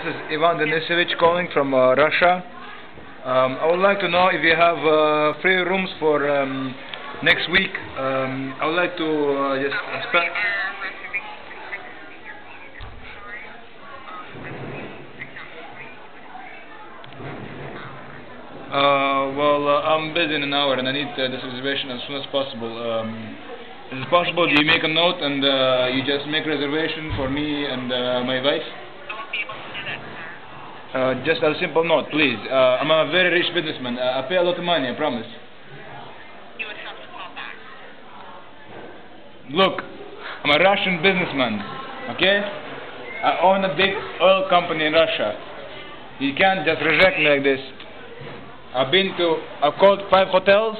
This is Ivan Denisovich calling from Russia. I would like to know if you have free rooms for next week. I would like to just spend. I'm busy in an hour and I need this reservation as soon as possible. Is it possible you make a note and you just make reservation for me and my wife? Just a simple note, please. I'm a very rich businessman. I pay a lot of money, I promise. You would have to call back. Look, I'm a Russian businessman, okay? I own a big oil company in Russia. You can't just reject me like this. I've called five hotels,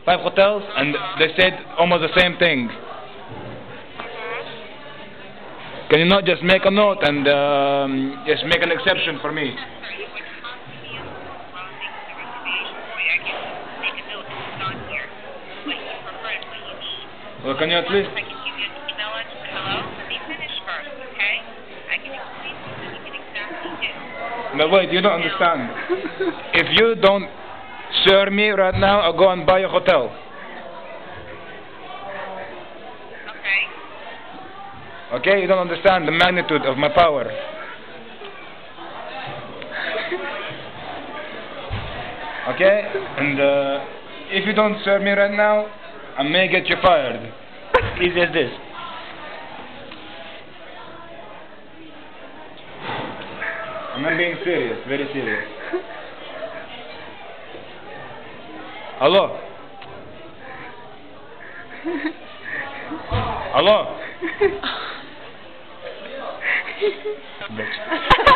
and they said almost the same thing. Can you not just make a note and just make an exception for me? Well, can you at least... I can give you an email and hello, let me finish first, okay? I can explain to you what you can exactly do. No, wait, you don't understand. If you don't serve me right now, I'll go and buy a hotel. Okay. Okay, you don't understand the magnitude of my power. Okay, and if you don't serve me right now, I may get you fired. Easy as this. I'm being serious, very serious. Hello? Hello? Bitch.